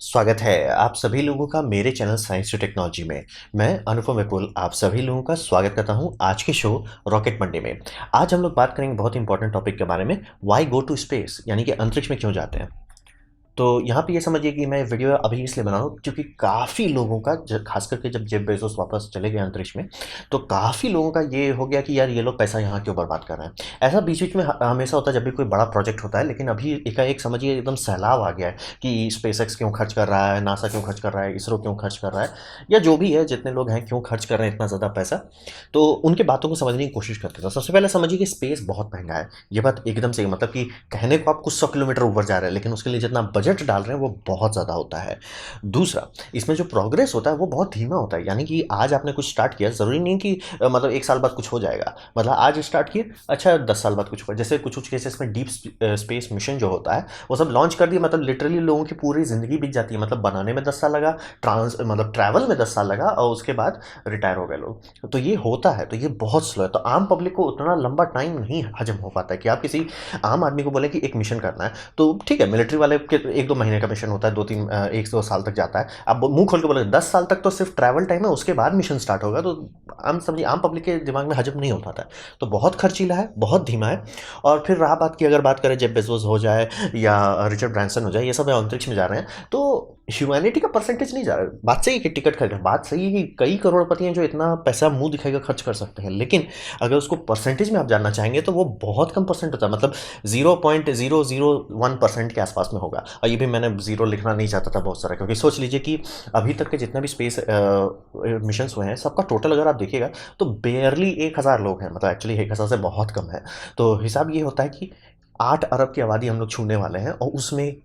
स्वागत है आप सभी लोगों का मेरे चैनल साइंस टू टेक्नोलॉजी में। मैं अनुपम विपुल आप सभी लोगों का स्वागत करता हूं आज के शो रॉकेट मंडे में। आज हम लोग बात करेंगे बहुत इंपॉर्टेंट टॉपिक के बारे में, व्हाई गो टू स्पेस, यानी कि अंतरिक्ष में क्यों जाते हैं। तो यहाँ पे ये समझिए कि मैं वीडियो अभी इसलिए बना रहा हूँ क्योंकि काफ़ी लोगों का खास करके जब जेफ बेजोस वापस चले गए अंतरिक्ष में, तो काफ़ी लोगों का ये हो गया कि यार ये लोग पैसा यहाँ क्यों बर्बाद कर रहे हैं। ऐसा बीच बीच में हमेशा होता है जब भी कोई बड़ा प्रोजेक्ट होता है, लेकिन अभी एकाएक समझिए एकदम सैलाब आ गया है कि स्पेस एक्स क्यों खर्च कर रहा है, नासा क्यों खर्च कर रहा है, इसरो क्यों खर्च कर रहा है, या जो भी है जितने लोग हैं क्यों खर्च कर रहे हैं इतना ज़्यादा पैसा। तो उनकी बातों को समझने की कोशिश करते थे। सबसे पहले समझिए कि स्पेस बहुत महंगा है। ये बात एकदम से मतलब कि कहने को आप कुछ 100 किलोमीटर ऊपर जा रहे हैं, लेकिन उसके लिए जितना बजट डाल रहे हैं वो बहुत ज़्यादा होता है। दूसरा, इसमें जो प्रोग्रेस होता है वो बहुत धीमा होता है, यानी कि आज आपने कुछ स्टार्ट किया, ज़रूरी नहीं कि मतलब 1 साल बाद कुछ हो जाएगा। मतलब आज स्टार्ट किए, अच्छा 10 साल बाद कुछ होगा। जैसे कुछ कुछ केसेस में डीप स्पेस मिशन जो होता है वो सब लॉन्च कर दिया, मतलब लिटरली लोगों की पूरी ज़िंदगी बीत जाती है। मतलब बनाने में 10 साल लगा, मतलब ट्रैवल में 10 साल लगा, और उसके बाद रिटायर हो गए लोग। तो ये होता है, तो ये बहुत स्लो है। तो आम पब्लिक को उतना लंबा टाइम नहीं हजम हो पाता है कि आप किसी आम आदमी को बोले कि एक मिशन करना है। तो ठीक है, मिलिट्री वाले के 1-2 महीने का मिशन होता है, 1-2 साल तक जाता है। अब मुंह खोल के बोले 10 साल तक तो सिर्फ ट्रैवल टाइम है, उसके बाद मिशन स्टार्ट होगा। तो आम समझिए आम पब्लिक के दिमाग में हजम नहीं हो पाता है। तो बहुत खर्चीला है, बहुत धीमा है। और फिर रहा बात की, अगर बात करें जेफ बेजोस हो जाए या रिचर्ड ब्रांसन हो जाए, ये सब अंतरिक्ष में जा रहे हैं, तो ह्यूमैनिटी का परसेंटेज नहीं जा रहा है। बात सही है कि टिकट खरीद, बात सही है कि कई करोड़पति हैं जो इतना पैसा मुंह दिखाएगा खर्च कर सकते हैं, लेकिन अगर उसको परसेंटेज में आप जानना चाहेंगे तो वो बहुत कम परसेंट होता है। मतलब 0.001% के आसपास में होगा। और ये भी मैंने जीरो लिखना नहीं चाहता था बहुत सारा, क्योंकि सोच लीजिए कि अभी तक के जितने भी स्पेस मिशन हुए हैं सबका टोटल अगर आप देखिएगा तो बेयरली 1,000 लोग हैं। मतलब एक्चुअली 1,000 से बहुत कम है। तो हिसाब ये होता है कि 8 अरब की आबादी हम लोग छूने वाले हैं, और उसमें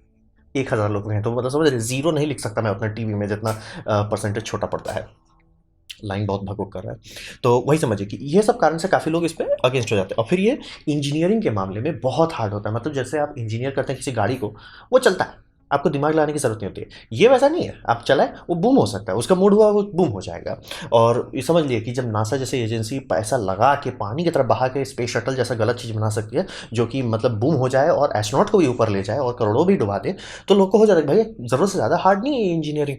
1,000 लोग हैं। तो मतलब समझ रहे, जीरो नहीं लिख सकता मैं अपना टीवी में, जितना परसेंटेज छोटा पड़ता है। लाइन बहुत भगभग कर रहा है। तो वही समझिए कि ये सब कारण से काफ़ी लोग इस पे अगेंस्ट हो जाते हैं। और फिर ये इंजीनियरिंग के मामले में बहुत हार्ड होता है। मतलब जैसे आप इंजीनियर करते हैं किसी गाड़ी को, वो चलता है, आपको दिमाग लगाने की ज़रूरत नहीं होती है। ये वैसा नहीं है, आप चलाएँ वो बूम हो सकता है, उसका मूड हुआ वो बूम हो जाएगा। और ये समझ लिए कि जब नासा जैसी एजेंसी पैसा लगा के पानी की तरफ बहा के स्पेस शटल जैसा गलत चीज़ बना सकती है, जो कि मतलब बूम हो जाए और एस्ट्रोनॉट को भी ऊपर ले जाए और करोड़ों भी डुबा दे, तो लोग को हो जाता है भाई ज़रूरत से ज़्यादा हार्ड नहीं है इंजीनियरिंग।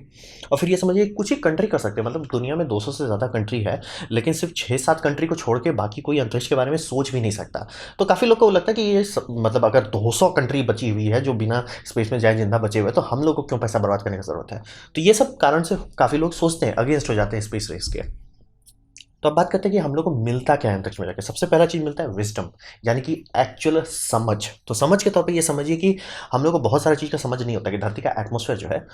और फिर ये समझिए कुछ ही कंट्री कर सकते हैं। मतलब दुनिया में 200 से ज़्यादा कंट्री है, लेकिन सिर्फ 6-7 कंट्री को छोड़ के बाकी कोई अंतरिक्ष के बारे में सोच भी नहीं सकता। तो काफ़ी लोग को लगता है कि मतलब अगर 200 कंट्री बची हुई है जो बिना स्पेस में जाए जिंदा बचे हुए हैं, तो हम लोग को क्यों पैसा बर्बाद करने की ज़रूरत है। तो ये सब कारण से काफ़ी लोग सोचते हैं, अगेंस्ट हो जाते हैं स्पेस रेस के। तो अब बात करते हैं कि हम लोग को मिलता क्या है अंतरिक्ष में जाके। सबसे पहला चीज़ मिलता है विजडम, यानी कि एक्चुअल समझ। तो समझ के तौर पे ये समझिए कि हम लोग को बहुत सारी चीज़ का समझ नहीं होता कि धरती का एटमॉस्फेयर जो है,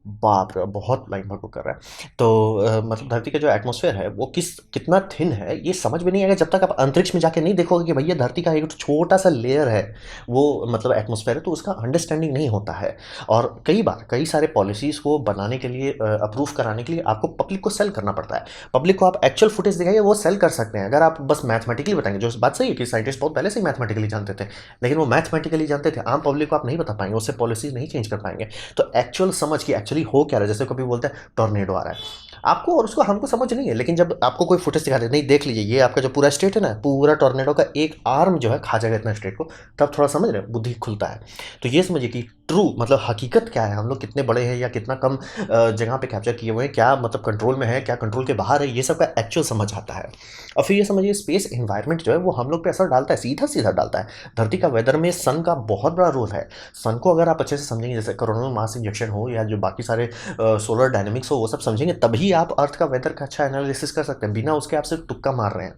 बाप रे! बहुत लाइन भर कर रहा है। तो मतलब धरती का जो एटमॉस्फेयर है वो कितना थिन है, ये समझ में नहीं आएगा जब तक आप अंतरिक्ष में जाके नहीं देखोगे कि भैया धरती का एक छोटा-सा लेयर है, वो मतलब एटमॉस्फेयर है, तो उसका अंडरस्टैंडिंग नहीं होता है। और कई बार कई सारे पॉलिसीज़ को बनाने के लिए, अप्रूव कराने के लिए आपको पब्लिक को सेल करना पड़ता है। पब्लिक को आप एक्चुअल फुटेज दिखाइए, वो सेल कर सकते हैं। अगर आप बस मैथमेटिकली बताएँगे, जो बात सही है कि साइंटिस्ट बहुत पहले से ही मैथमेटिकली जानते थे, लेकिन वो मैथमेटिकली जानते थे, आम पब्लिक को आप नहीं बता पाएँगे, उससे पॉलिसीज़ नहीं चेंज कर पाएँगे। तो एक्चुअल समझ कि एक्चुअली हो क्या रहा है, जैसे कभी बोलते हैं टॉर्नेडो आ रहा है, आपको और उसको हमको समझ नहीं है, लेकिन जब आपको कोई फुटेज दिखा दे, नहीं देख लीजिए ये आपका जो पूरा स्टेट है ना, पूरा टॉर्नेडो का एक आर्म जो है खा जाएगा इतना स्टेट को, तब थोड़ा समझ रहे हैं, बुद्धि खुलता है। तो ये समझिए कि ट्रू मतलब हकीकत क्या है, हम लोग कितने बड़े हैं या कितना कम जगह पे कैप्चर किए हुए हैं, क्या मतलब कंट्रोल में है, क्या कंट्रोल के बाहर है, ये सब का एक्चुअल समझ आता है। और फिर ये समझिए स्पेस एनवायरनमेंट जो है वो हम लोग पे असर डालता है, सीधा सीधा डालता है। धरती का वेदर में सन का बहुत बड़ा रोल है। सन को अगर आप अच्छे से समझेंगे, जैसे कोरोना मास इंजेक्शन हो या जो बाकी सारे सोलर डायनेमिक्स हो, वो सब समझेंगे तभी आप अर्थ का वेदर का अच्छा एनालिसिस कर सकते हैं। बिना उसके आप सिर्फ तुक्का मार रहे हैं।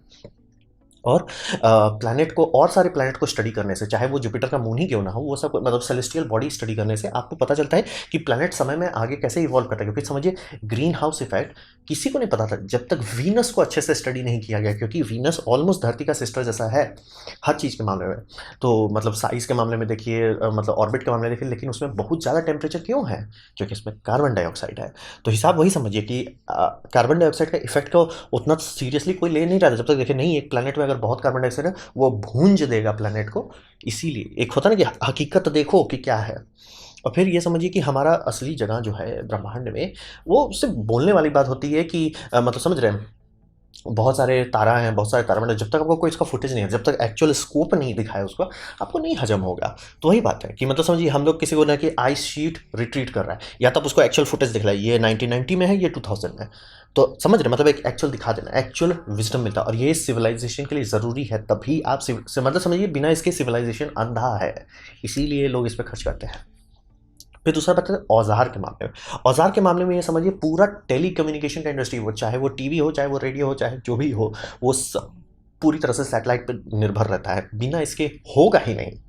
और प्लैनेट को और सारे प्लैनेट को स्टडी करने से, चाहे वो जुपिटर का मून ही क्यों ना हो, वो सब मतलब सेलेस्टियल बॉडी स्टडी करने से आपको पता चलता है कि प्लैनेट समय में आगे कैसे इवॉल्व करता है। क्योंकि समझिए ग्रीन हाउस इफेक्ट किसी को नहीं पता था जब तक वीनस को अच्छे से स्टडी नहीं किया गया, क्योंकि वीनस ऑलमोस्ट धरती का सिस्टर जैसा है हर चीज़ के मामले में। तो मतलब साइज के मामले में देखिए, मतलब ऑर्बिट के मामले में देखिए, लेकिन उसमें बहुत ज़्यादा टेम्परेचर क्यों है, क्योंकि इसमें कार्बन डाइऑक्साइड है। तो हिसाब वही समझिए कि कार्बन डाइऑक्साइड का इफेक्ट को उतना सीरियसली कोई ले नहीं रहा था जब तक देखे नहीं एक प्लैनेट में अगर बहुत कार्बन डाइऑक्साइड है वो भूंज देगा प्लैनेट को। इसीलिए एक होता ना कि हकीकत देखो कि क्या है। और फिर ये समझिए कि हमारा असली जगह जो है ब्रह्मांड में, वो सिर्फ बोलने वाली बात होती है कि मतलब समझ रहे हैं, बहुत सारे तारा हैं, बहुत सारे तारामंडल, जब तक आपको कोई इसका फुटेज नहीं है, जब तक एक्चुअल स्कोप नहीं दिखाया उसको, आपको नहीं हजम होगा। तो वही बात है कि मतलब समझिए हम लोग किसी को ना कि आइस शीट रिट्रीट कर रहा है, या तब उसको एक्चुअल फुटेज दिख रहा है, ये 1990 में है, ये 2000 में है, तो समझ रहे मतलब एक एक्चुअल दिखा देना, एक्चुअल विजडम मिलता है। और ये सिविलाइजेशन के लिए ज़रूरी है, तभी आप मतलब समझिए बिना इसके सिविलाइजेशन अंधा है, इसीलिए लोग इस पर खर्च करते हैं। फिर दूसरा बात है औजार के मामले में। औजार के मामले में ये समझिए पूरा टेली कम्युनिकेशन का इंडस्ट्री हो, चाहे वो टीवी हो, चाहे वो रेडियो हो, चाहे जो भी हो, वो सब पूरी तरह से सैटेलाइट पर निर्भर रहता है, बिना इसके होगा ही नहीं।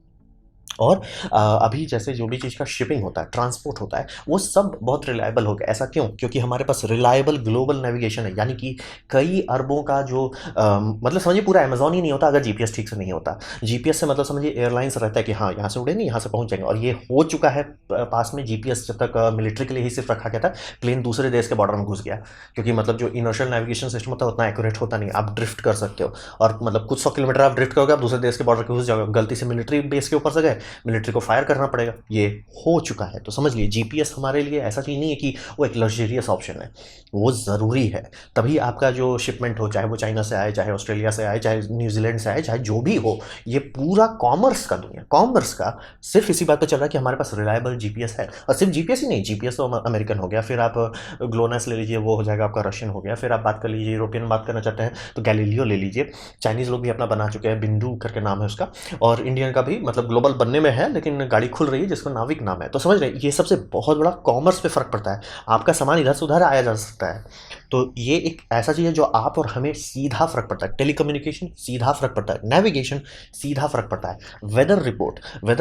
और अभी जैसे जो भी चीज़ का शिपिंग होता है, ट्रांसपोर्ट होता है, वो सब बहुत रिलायबल हो गया। ऐसा क्यों? क्योंकि हमारे पास रिलायबल ग्लोबल नेविगेशन है, यानी कि कई अरबों का जो मतलब समझिए पूरा अमेजोन ही नहीं होता अगर जीपीएस ठीक से नहीं होता। जीपीएस से मतलब समझिए एयरलाइंस रहता है कि हाँ यहाँ से उड़े नहीं, यहाँ से पहुँच जाएंगे, और ये हो चुका है पास में। जीपीएस जब तक मिलिट्री के लिए ही सिर्फ रखा गया था, प्लेन दूसरे देश के बॉर्डर में घुस गया, क्योंकि मतलब जो इनर्शियल नेविगेशन सिस्टम होता है उतना एक्यूरेट होता नहीं, आप ड्रिफ्ट कर सकते हो, और मतलब कुछ 100 किलोमीटर आप ड्रिफ्ट करोगे, आप दूसरे देश के बॉर्डर के घुस जाओगे, गलती से मिलिट्री बेस के ऊपर से गए, मिलिट्री को फायर करना पड़ेगा। ये हो चुका है। तो समझ लिए जीपीएस हमारे लिए ऐसा चीज़ नहीं है कि वो एक लग्जरियस ऑप्शन है, वो ज़रूरी है। तभी आपका जो शिपमेंट हो, चाहे वो चाइना से आए, चाहे ऑस्ट्रेलिया से आए, चाहे न्यूजीलैंड से आए, चाहे जो भी हो, ये पूरा कॉमर्स का दुनिया, कॉमर्स का सिर्फ इसी बात पर चल रहा है कि हमारे पास रिलायबल जीपीएस है। और सिर्फ जीपीएस ही नहीं, जीपीएस तो अमेरिकन हो गया, फिर आप ग्लोनस ले लीजिए, वो हो जाएगा आपका रशियन हो गया, फिर आप बात कर लीजिए यूरोपियन बात करना चाहते हैं तो गैलीलियो ले लीजिए, चाइनीज़ लोग भी अपना बना चुके हैं, बिंदु करके नाम है उसका, और इंडियन का भी मतलब ग्लोबल बनने में है, लेकिन गाड़ी खुल रही है जिसका नाविक नाम है। तो समझ रहे हैं ये सबसे बहुत बड़ा कॉमर्स पे फर्क पड़ता है, आपका सामान इधर से उधर आया जा सकता है। तो ये एक ऐसा चीज़ है जो आप और हमें सीधा फर्क पड़ता है। टेलीकम्युनिकेशन सीधा फर्क पड़ता है, नेविगेशन सीधा फर्क पड़ता है। वेदर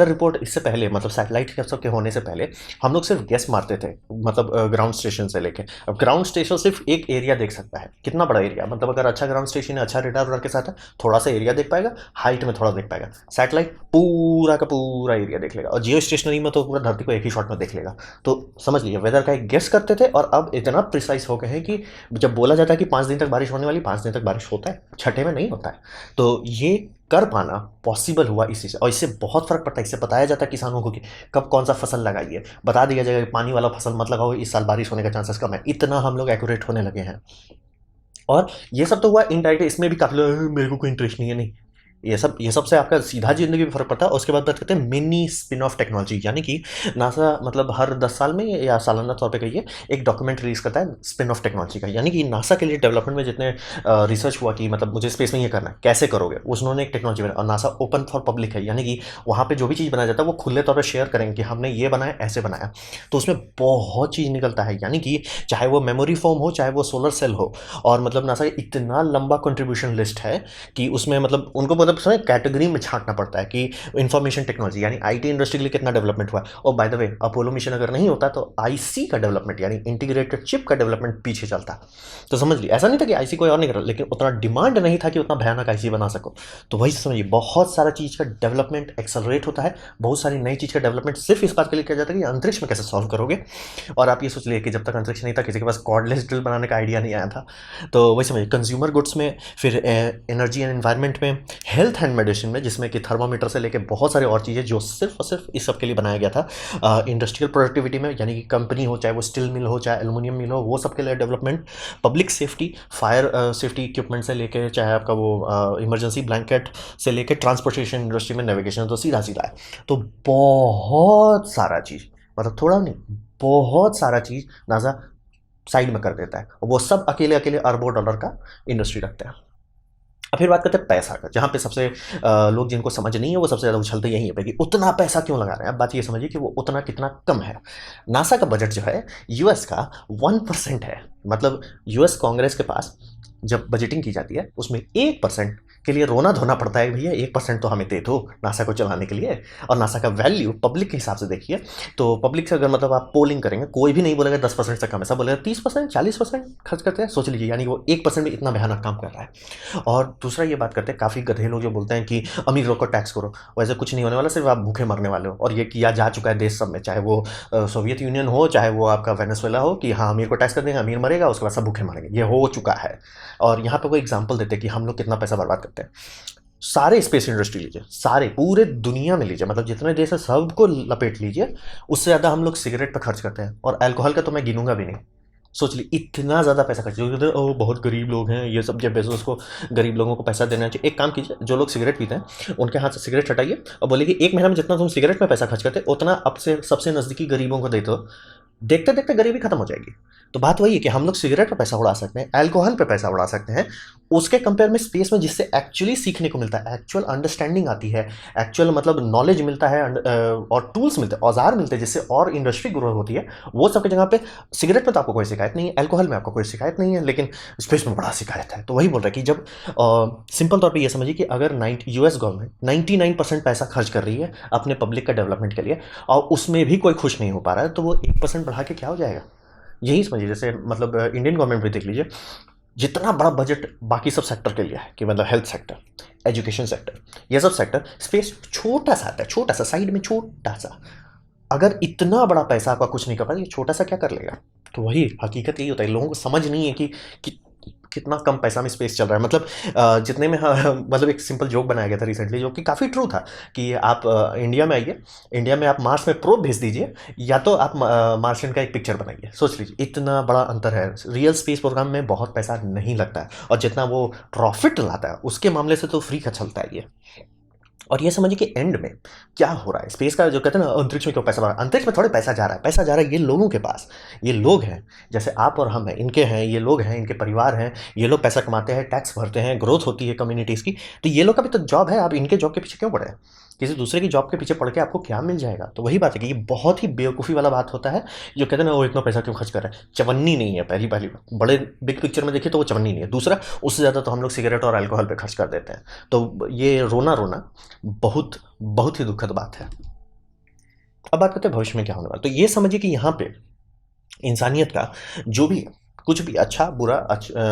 रिपोर्ट इससे पहले मतलब सैटेलाइट के सब के होने से पहले हम लोग सिर्फ गेस मारते थे, मतलब ग्राउंड स्टेशन से लेके। अब ग्राउंड स्टेशन सिर्फ एक एरिया देख सकता है, कितना बड़ा एरिया, मतलब अगर अच्छा ग्राउंड स्टेशन है, अच्छा रेडार के साथ है, थोड़ा सा एरिया देख पाएगा, हाइट में थोड़ा देख पाएगा। सैटेलाइट पूरा का पूरा एरिया देख लेगा, और जियो स्टेशनरी में तो पूरा धरती को एक ही शॉट में देख लेगा। तो समझ लीजिए वेदर का एक गेस करते थे, और अब इतना प्रिसाइज हो गए हैं कि जब बोला जाता है कि 5 दिन तक बारिश होने वाली, 5 दिन तक बारिश होता है, छठे में नहीं होता है। तो ये कर पाना पॉसिबल हुआ इसी से, और इससे बहुत फर्क पड़ता है। इससे बताया जाता है किसानों को कि कब कौन सा फसल लगाइए, बता दिया जाएगा कि पानी वाला फसल मत लगाओ, इस साल बारिश होने का चांसेस कम है। इतना हम लोग एक्यूरेट होने लगे हैं। और ये सब तो हुआ इनडायरेक्ट, इसमें भी काफी लोग मेरे को कोई इंटरेस्ट नहीं है, नहीं, ये सब से आपका सीधा जिंदगी में फर्क पड़ता है। और उसके बाद बात करते हैं मिनी स्पिन ऑफ टेक्नोलॉजी, यानी कि नासा मतलब हर 10 साल में या सालाना तौर पे कहिए एक डॉक्यूमेंट रिलीज करता है स्पिन ऑफ टेक्नोलॉजी का, यानी कि नासा के लिए डेवलपमेंट में जितने रिसर्च हुआ कि मतलब मुझे स्पेस में ये करना है, कैसे करोगे, उन्होंने एक टेक्नोलॉजी बनाई। और नासा ओपन फॉर पब्लिक है, यानी कि वहाँ पे जो भी चीज़ बनाया जाता है वो खुले तौर पर शेयर करेंगे कि हमने ये बनाया, ऐसे बनाया। तो उसमें बहुत चीज़ निकलता है, यानी कि चाहे वो मेमोरी फोम हो, चाहे वो सोलर सेल हो, और मतलब नासा का इतना लंबा कंट्रीब्यूशन लिस्ट है कि उसमें मतलब उनको मतलब समझ कैटेगरी में छांटना पड़ता है कि इंफॉर्मेशन टेक्नोलॉजी यानी आईटी इंडस्ट्री के लिए कितना डेवलपमेंट हुआ है। और by the way Apollo mission अगर नहीं होता तो आईसी का डेवलपमेंट यानी इंटीग्रेटेड चिप का डेवलपमेंट पीछे चलता। तो समझ ली, ऐसा नहीं था कि आईसी कोई और नहीं कर रहा, लेकिन उतना डिमांड नहीं था कि उतना भयानक आईसी बना सको। तो वही समझिए बहुत सारा चीज़ का डेवलपमेंट एक्सेलरेट होता है, बहुत सारी नई चीज़ का डेवलपमेंट सिर्फ इस बात के लिए किया जाता है कि अंतरिक्ष में कैसे सॉल्व करोगे। और आप ये सोच लिए कि जब तक अंतरिक्ष नहीं था किसी के पास कॉर्डलेस ड्रिल बनाने का आइडिया नहीं आया था। तो वही समझिए कंज्यूमर गुड्स में, फिर एनर्जी एंड एनवायरनमेंट में, हेल्थ एंड मेडिसिन में, जिसमें कि थर्मामीटर से लेके बहुत सारे और चीज़ें जो सिर्फ और सिर्फ इस सब के लिए बनाया गया था। इंडस्ट्रियल प्रोडक्टिविटी में, यानी कि कंपनी हो, चाहे वो स्टील मिल हो, चाहे एल्युमिनियम मिल हो, वो सब के लिए development. Public safety, fire safety equipment से लेके, चाहे आपका वो इमरजेंसी ब्लैंकेट से लेके, ट्रांसपोर्टेशन इंडस्ट्री में नेविगेशन, तो सीधा सीधा है। तो बहुत सारा चीज़, मतलब थोड़ा नहीं, बहुत सारा चीज़ नासा साइड में कर देता है, वो सब अकेले अकेले अरबों डॉलर का इंडस्ट्री रखते हैं। अब फिर बात करते हैं पैसा का, जहाँ पे सबसे लोग जिनको समझ नहीं है वो सबसे ज़्यादा उछलते यही है कि उतना पैसा क्यों लगा रहे हैं। अब बात ये समझिए कि वो उतना कितना कम है। नासा का बजट जो है यूएस का 1% है, मतलब यूएस कांग्रेस के पास जब बजटिंग की जाती है उसमें 1% के लिए रोना धोना पड़ता है, भैया 1% तो हमें दे दो नासा को चलाने के लिए। और नासा का वैल्यू पब्लिक के हिसाब से देखिए, तो पब्लिक से अगर मतलब आप पोलिंग करेंगे, कोई भी नहीं बोलेगा 10% से कम है, सब बोलेगा 30%, 40% खर्च करते हैं। सोच लीजिए, यानी वो 1% भी इतना भयानक काम कर रहा है। और दूसरा ये बात करते हैं, काफ़ी गधे लोग जो बोलते हैं कि अमीर लोग को टैक्स करो, वैसे कुछ नहीं होने वाला, सिर्फ आप भूखे मरने वाले हो। और ये किया जा चुका है देश सब में, चाहे वो सोवियत यूनियन हो, चाहे वो आपका वेनेजुएला हो, कि हाँ अमीर को टैक्स कर देंगे, अमीर मरेगा, उसके बाद सब भूखे मरेंगे। ये हो चुका है। और यहाँ पे कोई एग्जांपल देते हैं कि हम लोग कितना पैसा बर्बाद करते हैं। सारे स्पेस इंडस्ट्री लीजिए, सारे पूरे दुनिया में लीजिए, मतलब जितने देश है सबको लपेट लीजिए, उससे ज़्यादा हम लोग सिगरेट पे खर्च करते हैं। और अल्कोहल का तो मैं गिनूंगा भी नहीं, सोच ली इतना ज़्यादा पैसा खर्च, जो कहते हैं ओ बहुत गरीब लोग हैं ये सब, जेफ बेजोस को गरीब लोगों को पैसा देना चाहिए। एक काम कीजिए, जो लोग सिगरेट पीते हैं उनके हाथ से सिगरेट हटाइए और बोलिए कि एक महीना में जितना तुम सिगरेट में पैसा खर्च करते उतना अब से सबसे नज़दीकी गरीबों को दे दो, देखते देखते गरीबी खत्म हो जाएगी। तो बात वही है कि हम लोग सिगरेट पे पैसा उड़ा सकते हैं, अल्कोहल पे पैसा उड़ा सकते हैं, उसके कंपेयर में स्पेस में जिससे एक्चुअली सीखने को मिलता है, एक्चुअल अंडरस्टैंडिंग आती है, एक्चुअल मतलब नॉलेज मिलता है, और टूल्स मिलते हैं, औजार मिलते हैं, जिससे और इंडस्ट्री ग्रो होती है, वो सब की जगह पे सिगरेट में तो आपको कोई शिकायत नहीं है, अल्कोहल में आपको कोई शिकायत नहीं है, लेकिन स्पेस में बड़ा शिकायत है। तो वही बोल रहा है कि जब सिंपल तौर पे ये समझिए कि अगर यूएस गवर्नमेंट 99% पैसा खर्च कर रही है अपने पब्लिक का डेवलपमेंट के लिए और उसमें भी कोई खुश नहीं हो पा रहा है, तो वो 1% बढ़ा के क्या हो जाएगा। यही समझिए, जैसे मतलब इंडियन गवर्नमेंट भी देख लीजिए, जितना बड़ा बजट बाकी सब सेक्टर के लिए है, कि मतलब हेल्थ सेक्टर, एजुकेशन सेक्टर, ये सब सेक्टर, स्पेस छोटा सा आता है, छोटा सा साइड में छोटा सा। अगर इतना बड़ा पैसा आपका कुछ नहीं कर पाता, ये छोटा सा क्या कर लेगा। तो वही हकीकत यही होता है, लोगों को समझ नहीं है कि कितना कम पैसा में स्पेस चल रहा है। मतलब जितने में मतलब एक सिंपल जोक बनाया गया था रिसेंटली, जो कि काफ़ी ट्रू था, कि आप इंडिया में आइए, इंडिया में आप मार्स में प्रोब भेज दीजिए, या तो आप मार्शियन का एक पिक्चर बनाइए। सोच लीजिए इतना बड़ा अंतर है। रियल स्पेस प्रोग्राम में बहुत पैसा नहीं लगता है, और जितना वो प्रॉफिट लाता है उसके मामले से तो फ्री का चलता है ये। और ये समझिए कि एंड में क्या हो रहा है, स्पेस का जो कहते हैं ना, अंतरिक्ष में क्यों पैसा बढ़ा, अंतरिक्ष में थोड़े पैसा जा रहा है, पैसा जा रहा है ये लोगों के पास। ये लोग हैं जैसे आप और हम हैं, इनके हैं, ये लोग हैं, इनके परिवार हैं, ये लोग पैसा कमाते हैं, टैक्स भरते हैं, ग्रोथ होती है कम्युनिटीज़ की। तो ये लोग का भी तो जॉब है, आप इनके जॉब के पीछे क्यों पड़े हैं। किसी दूसरे की जॉब के पीछे पड़ के आपको क्या मिल जाएगा। तो वही बात है कि ये बहुत ही बेवकूफ़ी वाला बात होता है, जो कहते हैं ना वो इतना पैसा क्यों खर्च कर रहा है। चवन्नी नहीं है, पहली पहली बात, बड़े बिग पिक्चर में देखिए तो वो चवन्नी नहीं है। दूसरा, उससे ज़्यादा तो हम लोग सिगरेट और अल्कोहल पे खर्च कर देते हैं। तो ये रोना रोना बहुत बहुत ही दुखद बात है। अब बात करते हैं भविष्य में क्या होने वाला। तो ये समझिए कि यहाँ पे इंसानियत का जो भी कुछ भी अच्छा बुरा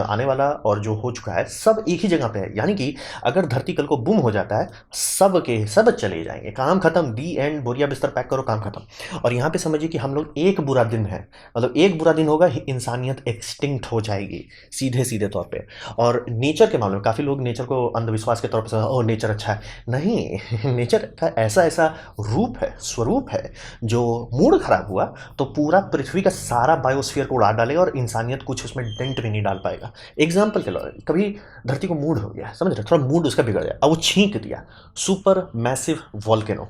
आने वाला और जो हो चुका है, सब एक ही जगह पे है। यानी कि अगर धरती कल को बुम हो जाता है, सब के सब चले जाएंगे, काम खत्म, दी एंड, बोरिया बिस्तर पैक करो, काम खत्म। और यहाँ पे समझिए कि हम लोग एक बुरा दिन है, मतलब एक बुरा दिन होगा, इंसानियत एक्सटिंक्ट हो जाएगी सीधे सीधे तौर पे। और नेचर के मामले में काफ़ी लोग नेचर को अंधविश्वास के तौर पर, ओ नेचर अच्छा है, नहीं नेचर का ऐसा ऐसा रूप है, स्वरूप है, जो मूड खराब हुआ तो पूरा पृथ्वी का सारा बायोस्फीयर को उड़ा डालेगा और इंसानियत कुछ उसमें डेंट भी नहीं डाल पाएगा। एग्जाम्पल के लिए, कभी धरती को मूड हो गया, समझ रहे, थोड़ा मूड उसका बिगड़ गया, अब वो छींक दिया सुपर मैसिव वॉल्केनो।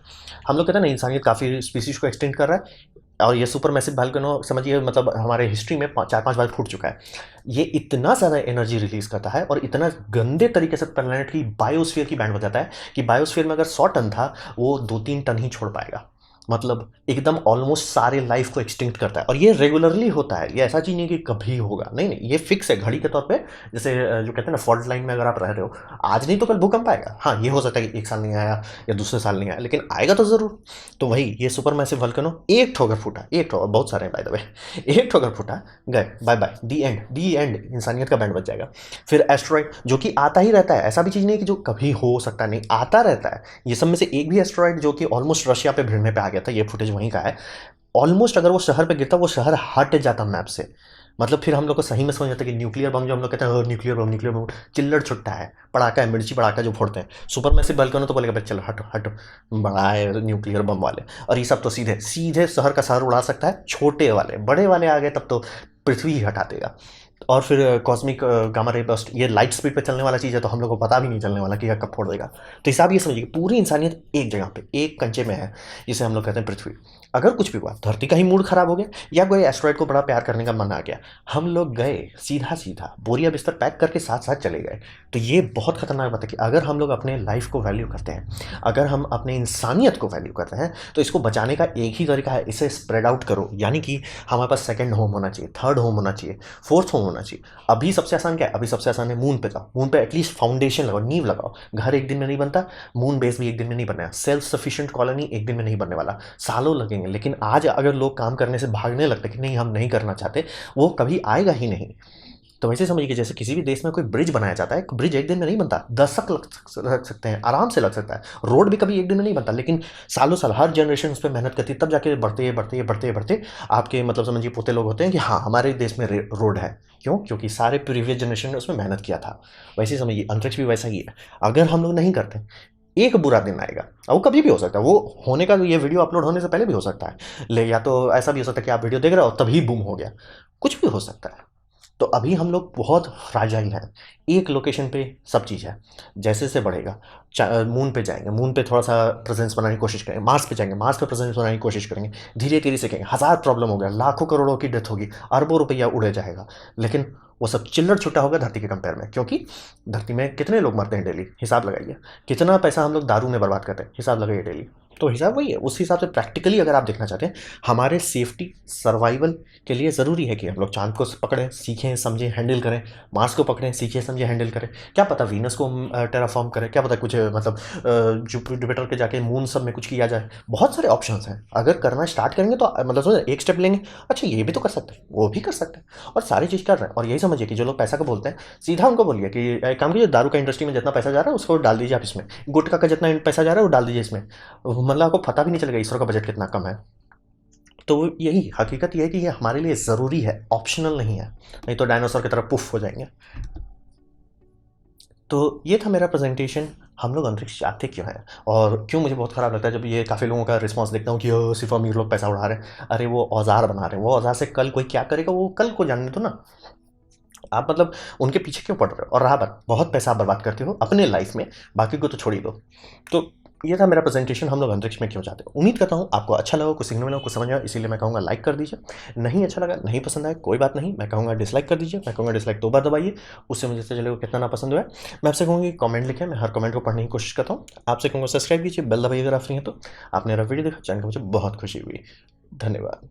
हम लोग कहते हैं ना इंसानियत काफ़ी स्पीसीज को एक्सटेंड कर रहा है, और ये सुपर मैसिव वॉल्केनो समझिए मतलब हमारे हिस्ट्री में 4-5 बार फूट चुका है। ये इतना ज़्यादा एनर्जी रिलीज करता है और इतना गंदे तरीके से प्लैनेट की बायोस्फीयर की बैंड बजाता है कि बायोस्फीयर में अगर 100 टन था, वो 2-3 टन ही छोड़ पाएगा। मतलब एकदम ऑलमोस्ट सारे लाइफ को एक्सटिंक्ट करता है। और ये रेगुलरली होता है, ये ऐसा चीज़ नहीं कि कभी होगा, नहीं नहीं, ये फिक्स है घड़ी के तौर पे। जैसे जो कहते हैं ना फॉल्ट लाइन में अगर आप रह रहे हो, आज नहीं तो कल भूकंप आएगा। हाँ, ये हो सकता है कि एक साल नहीं आया या दूसरे साल नहीं आया, लेकिन आएगा तो ज़रूर। तो वही ये सुपर मैसिव वोल्केनो एक ठो अगर फूटा, एक ठो, बहुत सारे हैं बाय द वे, एक ठो अगर फूटा, गए, bye bye, the end, the end, इंसानियत का बैंड बच जाएगा। फिर एस्ट्रॉइड जो कि आता ही रहता है, ऐसा भी चीज़ नहीं कि जो कभी हो सकता नहीं, आता रहता है। ये सब में से एक भी एस्ट्रॉइड जो कि ऑलमोस्ट रशिया पे भिड़ने पे आ गया था, ये फुटेज वहीं का है। ऑलमोस्ट अगर वो शहर पे गिरता, वो शहर हट जाता मैप से। मतलब फिर हम लोग को सही में समझ आता है कि न्यूक्लियर बम, जो हम लोग कहते हैं न्यूक्लियर बम, न्यूक्लियर बम चिल्लड़ छुट्टा है, पड़ाका है, मिर्ची पड़ाका जो फोड़ते हैं। सुपर मैसिव वोल्केनो तो बोलेगा भाई चलो हटो हटो, बड़ा है न्यूक्लियर बम वाले। और ये सब तो सीधे सीधे शहर का शहर उड़ा सकता है, छोटे वाले, बड़े वाले आ गए तब तो पृथ्वी ही हटा देगा। और फिर कॉस्मिक गामा रे बस्ट, ये लाइट स्पीड पे चलने वाला चीज़ है, तो हम लोग को पता भी नहीं चलने वाला कि यह कब फोड़ देगा। तो हिसाब ये समझिए कि पूरी इंसानियत एक जगह पे, एक कंचे में है, जिसे हम लोग कहते हैं पृथ्वी। अगर कुछ भी हुआ, धरती का ही मूड खराब हो गया, या कोई एस्ट्रॉइड को बड़ा प्यार करने का मन आ गया, हम लोग गए सीधा सीधा बोरिया बिस्तर पैक करके साथ साथ चले गए। तो ये बहुत खतरनाक बात है कि अगर हम लोग अपने लाइफ को वैल्यू करते हैं, अगर हम अपने इंसानियत को वैल्यू करते हैं, तो इसको बचाने का एक ही तरीका है, इसे स्प्रेड आउट करो। यानी कि हमारे पास सेकंड होम होना चाहिए, थर्ड होम होना चाहिए, फोर्थ होम होना चाहिए। अभी सबसे आसान क्या है, अभी सबसे आसान है मून पे जाओ, मून पे एटलीस्ट फाउंडेशन लगाओ, नींव लगाओ। घर एक दिन में नहीं बनता, मून बेस भी एक दिन में नहीं बनना। सेल्फ सफिशिएंट कॉलोनी एक दिन में नहीं बनने वाला, सालों लगेंगे। लेकिन आज अगर लोग काम करने से भागने लगते कि नहीं हम नहीं करना चाहते, वो कभी आएगा ही नहीं। तो वैसे समझिए कि जैसे किसी भी देश में कोई ब्रिज बनाया जाता है, ब्रिज एक दिन में नहीं बनता, दशक लग सकते हैं, आराम से लग सकता है। रोड भी कभी एक दिन में नहीं बनता, लेकिन सालों साल हर जनरेशन उस पर मेहनत करती है, तब जाके बढ़ते बढ़ते बढ़ते बढ़ते आपके मतलब समझिए पोते लोग होते हैं कि हाँ हमारे देश में रोड है। क्यों? क्योंकि सारे प्रीवियस जनरेशन ने उसमें मेहनत किया था। वैसे समझिए अंतरिक्ष भी वैसा ही है। अगर हम लोग नहीं करते, एक बुरा दिन आएगा, और वो कभी भी हो सकता है, वो होने का, ये वीडियो अपलोड होने से पहले भी हो सकता है, ले या तो ऐसा भी हो सकता है कि आप वीडियो देख रहे हो तभी बूम हो गया। कुछ भी हो सकता है। तो अभी हम लोग बहुत फ्राजाइल हैं, एक लोकेशन पे सब चीज़ है, जैसे बढ़ेगा मून पे जाएंगे, मून पे थोड़ा सा प्रेजेंस बनाने की कोशिश करेंगे, मार्स पे जाएंगे, मार्स पे प्रेजेंस बनाने की कोशिश करेंगे, धीरे धीरे सीखेंगे, हज़ार प्रॉब्लम हो गया, लाखों करोड़ों की डेथ होगी, अरबों रुपया उड़े जाएगा, लेकिन वो सब चिल्लर छुट्टा होगा धरती के कंपेयर में, क्योंकि धरती में कितने लोग मरते हैं डेली, हिसाब लगाइए, कितना पैसा हम लोग दारू में बर्बाद करते हैं, हिसाब लगाइए डेली। तो हिसाब वही है, उस हिसाब से प्रैक्टिकली अगर आप देखना चाहते हैं, हमारे सेफ्टी सर्वाइवल के लिए ज़रूरी है कि हम लोग चांद को पकड़ें, सीखें, समझें, हैंडल करें, मार्स को पकड़ें, सीखें, समझें, हैंडल करें, क्या पता वीनस को टेराफॉर्म करें, क्या पता कुछ मतलब जुपिटर के जाके मून सब में कुछ किया जाए, बहुत सारे ऑप्शंस हैं। अगर करना स्टार्ट करेंगे तो मतलब समझ एक स्टेप लेंगे, अच्छा ये भी तो कर सकते हैं, वो भी कर सकते हैं, और सारी चीज़ कर रहे हैं। और यही समझिए कि जो लोग पैसा को बोलते हैं, सीधा उनको बोलिए कि एक काम कीजिए, दारू का इंडस्ट्री में जितना पैसा जा रहा है उसको डाल दीजिए आप इसमें, गुटखा का जितना पैसा जा रहा है वो डाल दीजिए इसमें, मतलब आपको पता भी नहीं चलेगा इसरो का बजट कितना कम है। तो यही हकीकत ये है कि ये हमारे लिए ज़रूरी है, ऑप्शनल नहीं है, नहीं तो डायनासोर की तरह पुफ हो जाएंगे। तो ये था मेरा प्रेजेंटेशन, हम लोग अंतरिक्ष जाते क्यों हैं, और क्यों मुझे बहुत ख़राब लगता है जब ये काफ़ी लोगों का रिस्पांस देखता हूँ कि सिर्फ अमीर लोग पैसा उड़ा रहे हैं। अरे वो औजार बना रहे हैं, वो औजार से कल कोई क्या करेगा वो कल को जानने दो ना। आप मतलब उनके पीछे क्यों पड़ रहे हो, और रहा बात बहुत पैसा आप बर्बाद करते हो अपने लाइफ में, बाकी को तो छोड़ ही दो। तो ये था मेरा प्रेजेंटेशन, हम लोग अंतरिक्ष में क्यों जाते हैं। उम्मीद करता हूँ आपको अच्छा लगा, कुछ सीखने मिला, कुछ समझ आया, इसीलिए मैं कहूँगा लाइक कर दीजिए, नहीं अच्छा लगा, नहीं पसंद आया, कोई बात नहीं, मैं कहूँगा डिसलाइक कर दीजिए, मैं कहूँगा डिसलाइक 2 बार दबाइए, उससे मुझे पता चलेगा कितना ना पसंद हुआ है। मैं आपसे कहूँगी कमेंट लिखें, मैं हर कमेंट को पढ़ने की कोशिश करता हूँ। आपसे कहूँगा सब्सक्राइब कीजिए, बेल दबाइए अगर आप फ्री हैं तो। आपने मेरा वीडियो देखा, चैनल को मुझे बहुत खुशी हुई। धन्यवाद।